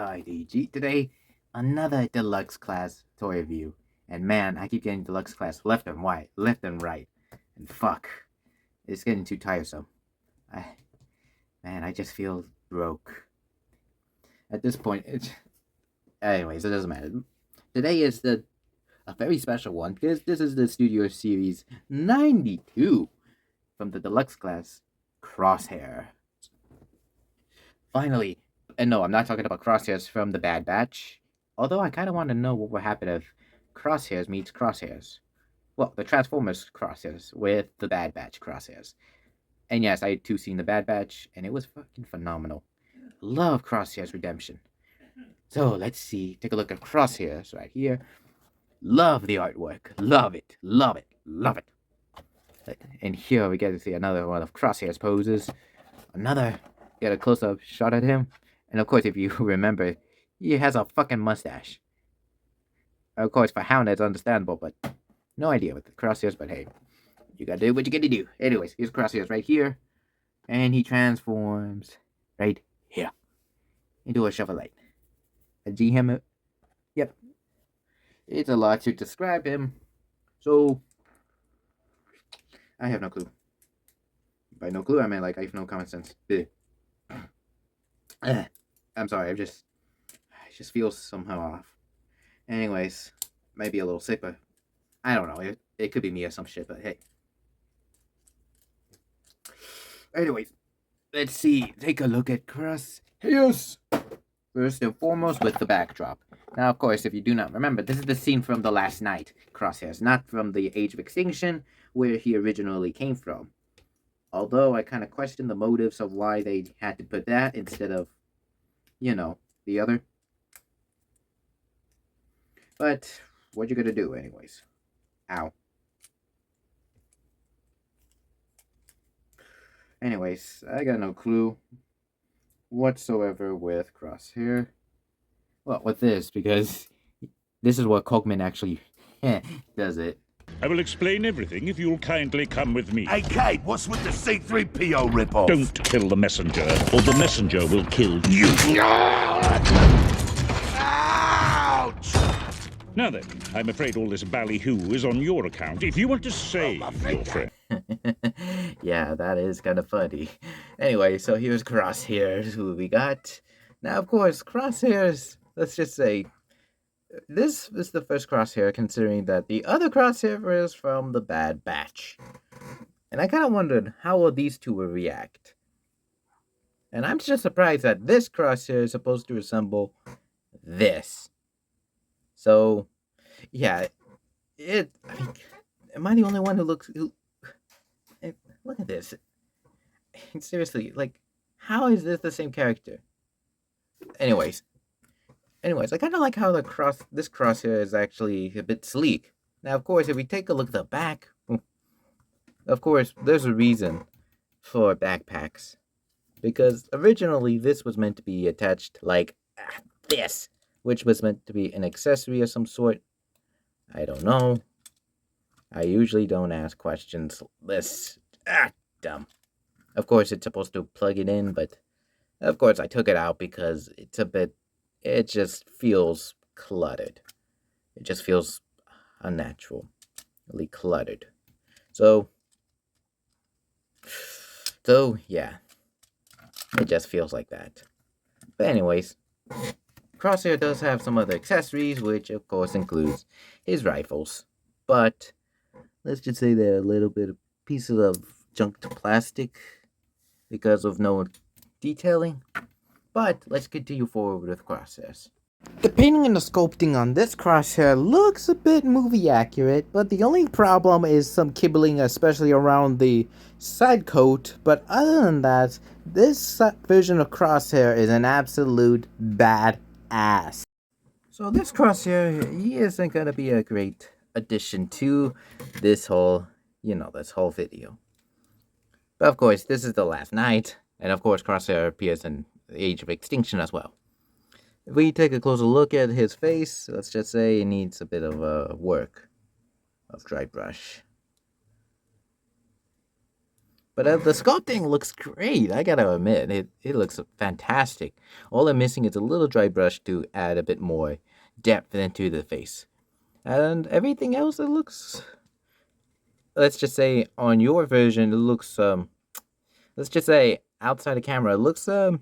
R.D.G. Today, another Deluxe class toy review. And man, I keep getting Deluxe class left and right. And fuck, it's getting too tiresome. I just feel broke. At this point, anyways, it doesn't matter. Today is a very special one because this is the Studio Series 92 from the Deluxe class Crosshair. Finally, and no, I'm not talking about Crosshairs from the Bad Batch. Although I kind of want to know what would happen if Crosshairs meets Crosshairs. Well, the Transformers Crosshairs with the Bad Batch Crosshairs. And yes, I had too seen the Bad Batch, and it was fucking phenomenal. Love Crosshairs Redemption. So let's see. Take a look at Crosshairs right here. Love the artwork. Love it. Love it. Love it. And here we get to see another one of Crosshairs poses. Get a close-up shot at him. And of course, if you remember, he has a fucking mustache. Of course, for Hound, it's understandable, but no idea with the Crosshairs, but hey, you gotta do what you gotta do. Anyways, here's Crosshairs right here. And he transforms right here into a Shovelite. A G-Hem. Yep. It's a lot to describe him. So, I have no clue. By no clue, I mean, like, I have no common sense. I'm sorry, I just feel somehow off. Anyways, might be a little sick, but I don't know. It could be me or some shit, but hey. Anyways, let's see. Take a look at Crosshairs. First and foremost, with the backdrop. Now, of course, if you do not remember, this is the scene from the last night, Crosshairs, not from the Age of Extinction, where he originally came from. Although I kind of question the motives of why they had to put that instead of, you know, the other. But what you gonna do anyways? Ow. Anyways, I got no clue whatsoever with Crosshair. Well, with this, because this is what Cogman actually does it. I will explain everything if you'll kindly come with me. Hey, Kate, what's with the C-3PO ripoff? Don't kill the messenger, or the messenger will kill you. Ouch! Now then, I'm afraid all this ballyhoo is on your account. If you want to save your friend... Yeah, that is kind of funny. Anyway, so here's Crosshairs, who we got. Now, of course, Crosshairs, let's just say, this is the first Crosshair, considering that the other Crosshair is from the Bad Batch. And I kind of wondered how will these two will react. And I'm just surprised that this Crosshair is supposed to resemble this. So, yeah, I mean, am I the only one who looks... look at this. Seriously, like, how is this the same character? Anyways, I kind of like how this Crosshair is actually a bit sleek. Now, of course, if we take a look at the back, of course, there's a reason for backpacks. Because originally, this was meant to be attached like this, which was meant to be an accessory of some sort. I don't know. I usually don't ask questions this dumb. Of course, it's supposed to plug it in, but of course, I took it out because it just feels cluttered. It just feels unnaturally cluttered. So yeah, it just feels like that. But anyways, Crosshair does have some other accessories, which of course includes his rifles. But let's just say they're a little bit of pieces of junked plastic because of no detailing. But let's continue forward with Crosshairs. The painting and the sculpting on this Crosshair looks a bit movie accurate, but the only problem is some kibbling, especially around the side coat. But other than that, this version of Crosshair is an absolute badass. So this Crosshair, he isn't gonna be a great addition to this whole video. But of course, this is the last night, and of course, Crosshair appears in the Age of Extinction as well. If we take a closer look at his face, let's just say it needs a bit of work of dry brush. But the sculpting looks great. I gotta admit, it looks fantastic. All I'm missing is a little dry brush to add a bit more depth into the face. And everything else, it looks. Let's just say on your version, it looks Let's just say outside the camera, it looks Let's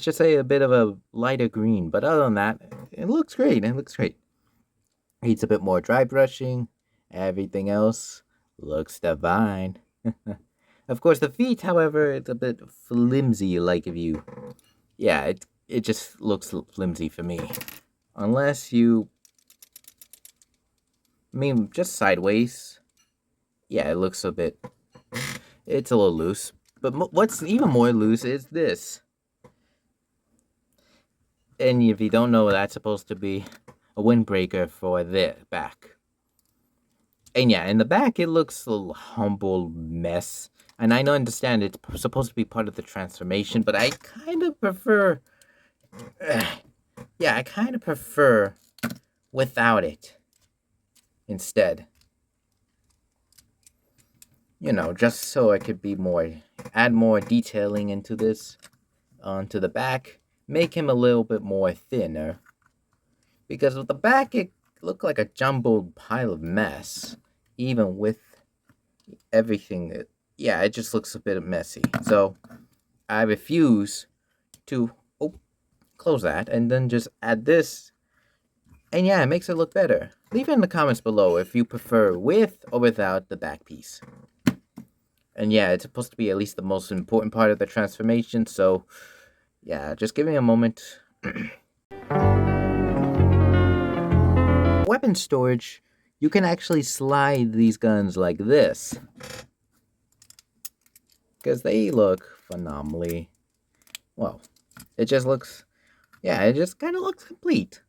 just say a bit of a lighter green. But other than that, it looks great. It looks great. Needs a bit more dry brushing. Everything else looks divine. Of course, the feet, however, it's a bit flimsy. Like if you, yeah, it just looks flimsy for me. Unless you, I mean, just sideways. Yeah, it looks a bit. It's a little loose. But what's even more loose is this. And if you don't know, that's supposed to be a windbreaker for the back. And yeah, in the back, it looks a little humble mess. And I understand it's supposed to be part of the transformation, but I kind of prefer... yeah, I kind of prefer without it instead. You know, just so I could be more... add more detailing into this, onto the back. Make him a little bit more thinner. Because with the back, it looked like a jumbled pile of mess. Even with everything, yeah, it just looks a bit messy. So I refuse to close that and then just add this. And yeah, it makes it look better. Leave it in the comments below if you prefer with or without the back piece. And yeah, it's supposed to be at least the most important part of the transformation. So yeah, just give me a moment. Weapon storage, you can actually slide these guns like this. Because they look phenomenally, well, it just looks, yeah, it just kind of looks complete.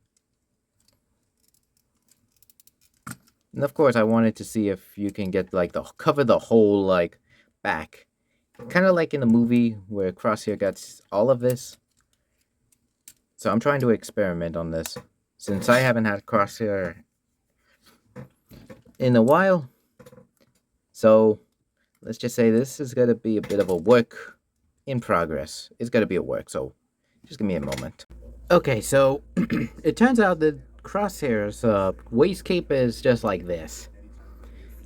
And of course, I wanted to see if you can get, like, cover the whole, like, back. Kind of like in the movie where Crosshair gets all of this. So I'm trying to experiment on this. Since I haven't had Crosshair in a while. So let's just say this is going to be a bit of a work in progress. It's going to be a work, so just give me a moment. Okay, so it turns out that Crosshair's waist cape is just like this.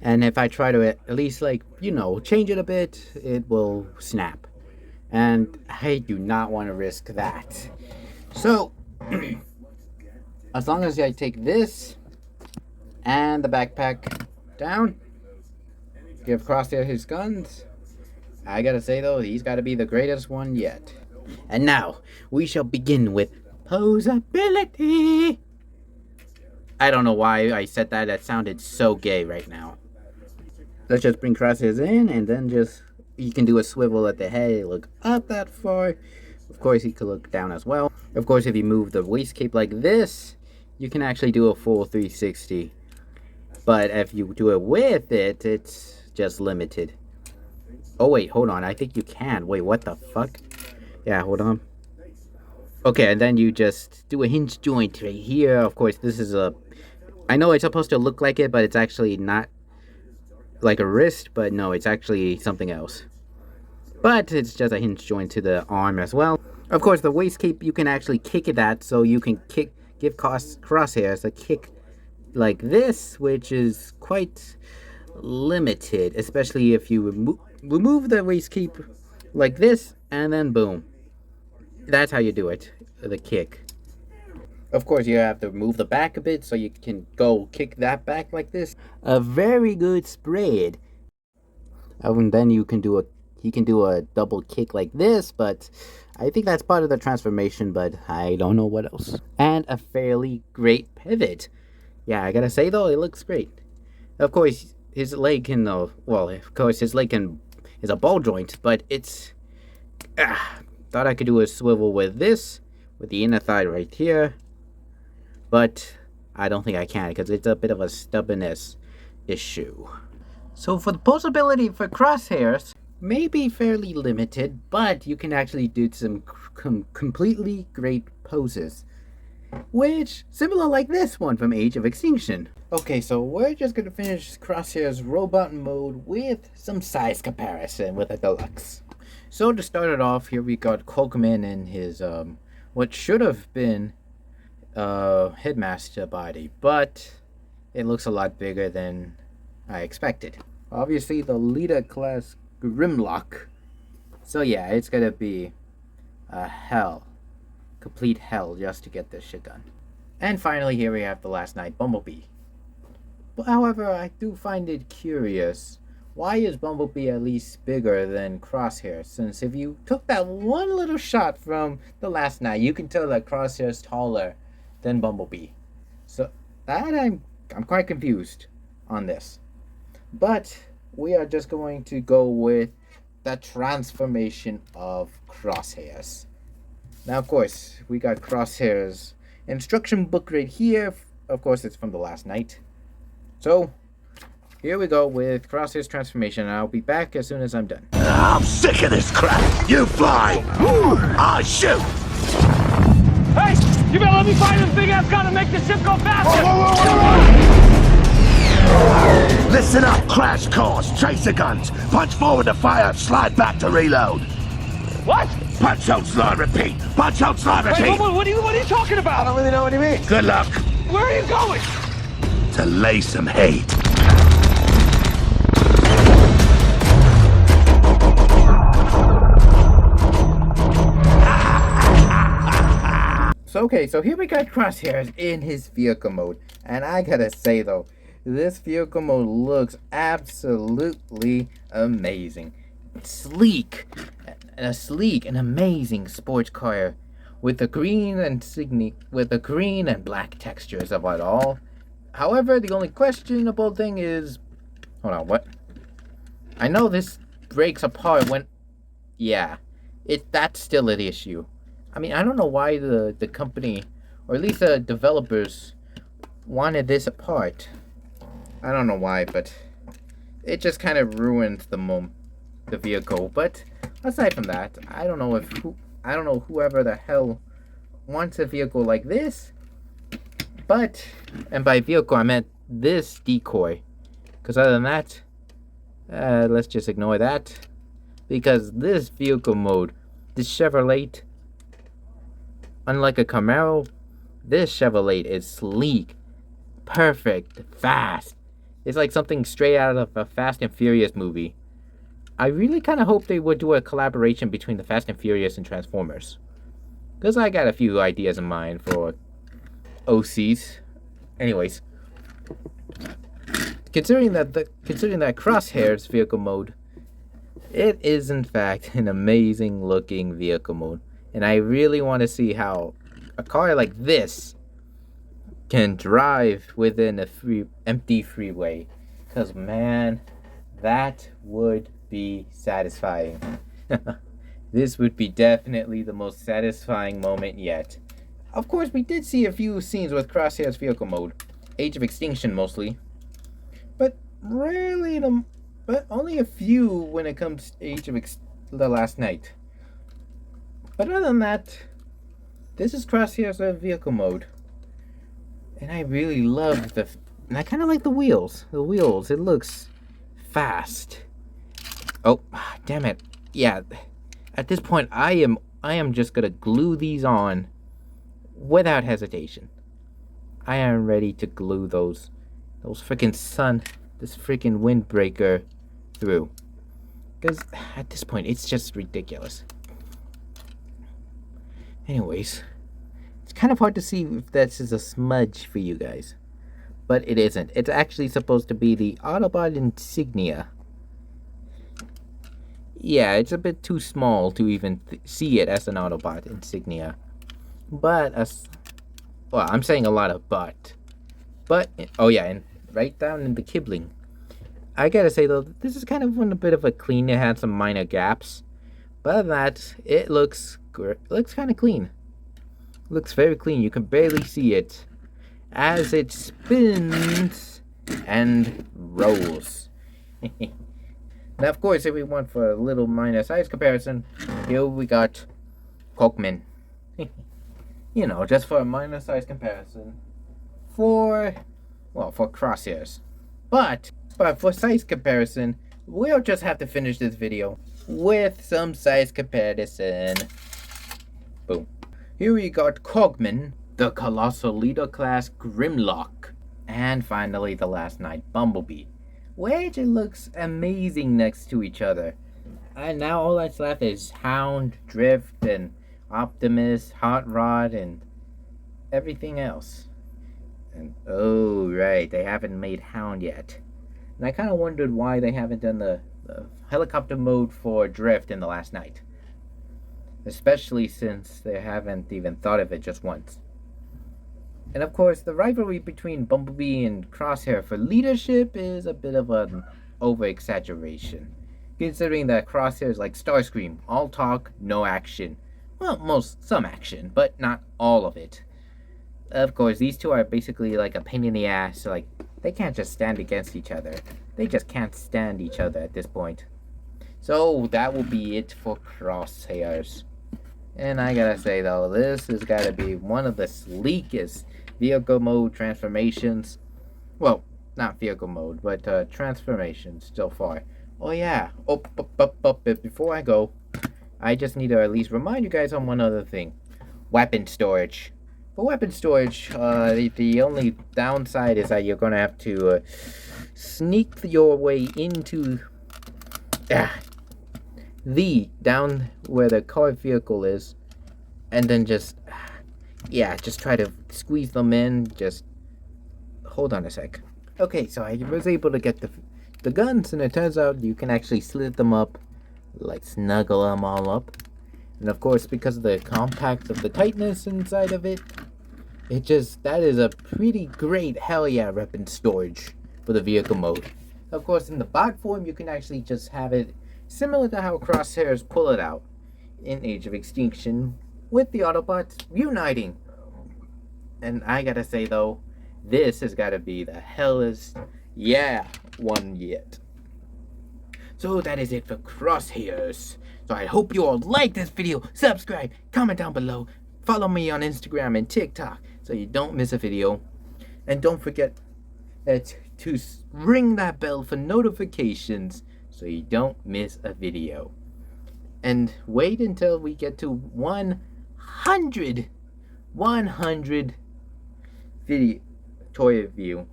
And if I try to at least, like, you know, change it a bit, it will snap. And I do not want to risk that. So, as long as I take this and the backpack down, give Crosshair his guns, I gotta say though, he's gotta be the greatest one yet. And now, we shall begin with posability. I don't know why I said that, that sounded so gay right now. Let's just bring Crosshairs in, and then just, you can do a swivel at the head, look up that far. Of course, he could look down as well. Of course, if you move the waist cape like this, you can actually do a full 360. But if you do it with it, it's just limited. Oh, wait, hold on. I think you can. Wait, what the fuck? Yeah, hold on. Okay, and then you just do a hinge joint right here. Of course, this is a... I know it's supposed to look like it, but it's actually not like a wrist. But no, it's actually something else. But it's just a hinge joint to the arm as well. Of course, the waist cape, you can actually kick it at, so you can give Crosshairs a kick like this, which is quite limited, especially if you remove the waist cape like this, and then boom. That's how you do it, the kick. Of course, you have to move the back a bit, so you can go kick that back like this. A very good spread. And then you can do a double kick like this, but I think that's part of the transformation, but I don't know what else. And a fairly great pivot. Yeah, I gotta say though, it looks great. Of course, his leg can, well, of course, his leg is a ball joint, but it's, thought I could do a swivel with this, with the inner thigh right here, but I don't think I can, because it's a bit of a stubbornness issue. So for the posability for Crosshairs, may be fairly limited, but you can actually do some completely great poses. which similar like this one from Age of Extinction. Okay, so we're just gonna finish Crosshair's robot mode with some size comparison with a Deluxe. So to start it off, here we got Cogman and his what should have been headmaster body, but it looks a lot bigger than I expected. Obviously, the leader class Grimlock. So yeah, it's gonna be a hell, complete hell, just to get this shit done. And finally, here we have the last night Bumblebee. But however, I do find it curious. Why is Bumblebee at least bigger than Crosshair? Since if you took that one little shot from the last night, you can tell that Crosshair's taller than Bumblebee. So that I'm quite confused on this. But we are just going to go with the transformation of Crosshairs. Now, of course, we got Crosshairs instruction book right here. Of course, it's from the last night. So here we go with Crosshair's transformation. I'll be back as soon as I'm done. I'm sick of this crap. You fly. I shoot. Hey, you better let me find this big ass gun to make this ship go faster. Listen up, crash course, tracer guns. Punch forward to fire, slide back to reload. What? Punch out, slide, repeat. Punch out, slide, repeat. Wait, what are you talking about? I don't really know what you mean. Good luck. Where are you going? To lay some hate. So here we got Crosshairs in his vehicle mode. And I gotta say though, this vehicle mode looks absolutely amazing. Sleek and amazing sports car with the green and black textures of it all. However, the only questionable thing is, hold on, what? I know this breaks apart when, yeah, that's still an issue. I mean, I don't know why the company, or at least the developers, wanted this apart. I don't know why, but it just kind of ruined the vehicle. But aside from that, I don't know whoever the hell wants a vehicle like this. But, and by vehicle I meant this decoy, because other than that, let's just ignore that, because this vehicle mode, this Chevrolet, unlike a Camaro, this Chevrolet is sleek, perfect, fast. It's like something straight out of a Fast and Furious movie. I really kind of hope they would do a collaboration between the Fast and Furious and Transformers, because I got a few ideas in mind for OCs. Anyways, considering that Crosshair's vehicle mode, it is in fact an amazing looking vehicle mode, and I really want to see how a car like this can drive within a empty freeway, because man, that would be satisfying. This would be definitely the most satisfying moment yet. Of course, we did see a few scenes with Crosshair's vehicle mode, Age of Extinction mostly, but only a few when it comes to Age of the Last Night. But other than that, this is Crosshair's vehicle mode, and I really love and I kind of like the wheels. The wheels, it looks fast. Oh, damn it! Yeah, at this point, I am just gonna glue these on without hesitation. I am ready to glue those freaking this freaking windbreaker through. Because at this point, it's just ridiculous. Anyways, it's kind of hard to see if this is a smudge for you guys. But it isn't. It's actually supposed to be the Autobot insignia. Yeah, it's a bit too small to even see it as an Autobot insignia. But, well, I'm saying a lot of but. But, oh yeah, and right down in the Kibling. I gotta say though, this is kind of a bit of a clean. It had some minor gaps. But other than that, it looks kind of clean. Looks very clean. You can barely see it as it spins and rolls. Now, of course, if we want for a little minor size comparison, here we got Cogman. You know, just for a minor size comparison. For Crosshairs. But for size comparison, we'll just have to finish this video with some size comparison. Boom. Here we got Cogman, the Colossal Leader Class Grimlock, and finally the last knight Bumblebee, which it looks amazing next to each other. And now all that's left is Hound, Drift, and Optimus, Hot Rod, and everything else. And oh right, they haven't made Hound yet. And I kind of wondered why they haven't done the helicopter mode for Drift in the last night. Especially since they haven't even thought of it just once. And of course, the rivalry between Bumblebee and Crosshair for leadership is a bit of an over-exaggeration. Considering that Crosshair is like Starscream, all talk, no action. Well, some action, but not all of it. Of course, these two are basically like a pain in the ass, so like, they can't just stand against each other. They just can't stand each other at this point. So, that will be it for Crosshairs. And I gotta say though, this has gotta be one of the sleekest vehicle mode transformations. Well, not vehicle mode, but transformations so far. Oh yeah, before I go, I just need to at least remind you guys on one other thing. Weapon storage. For weapon storage, the only downside is that you're gonna have to sneak your way into down where the car vehicle is, and then just try to squeeze them in. Just hold on a sec. Okay, so I was able to get the guns, and it turns out you can actually slit them up, like snuggle them all up. And of course, because of the compact of the tightness inside of it, that is a pretty great hell yeah weapon storage for the vehicle mode. Of course, in the bot form, you can actually just have it similar to how Crosshairs pull it out in Age of Extinction, with the Autobots uniting. And I gotta say though, this has gotta be the hellest one yet. So that is it for Crosshairs. So I hope you all like this video. Subscribe, comment down below, follow me on Instagram and TikTok so you don't miss a video. And don't forget to ring that bell for notifications so you don't miss a video. And wait until we get to 100 video toy review.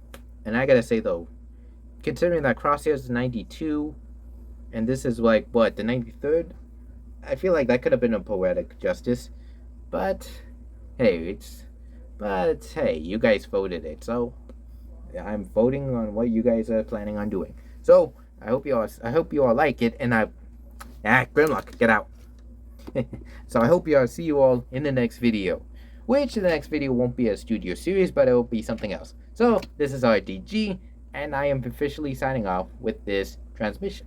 And I gotta say though, considering that Crosshairs is 92 and this is like what, the 93rd, I feel like that could have been a poetic justice. But hey, you guys voted it, so I'm voting on what you guys are planning on doing. So I hope you all like it, and Grimlock, get out. So I hope see you all in the next video, which the next video won't be a studio series, but it will be something else. So this is R.D.G, and I am officially signing off with this transmission.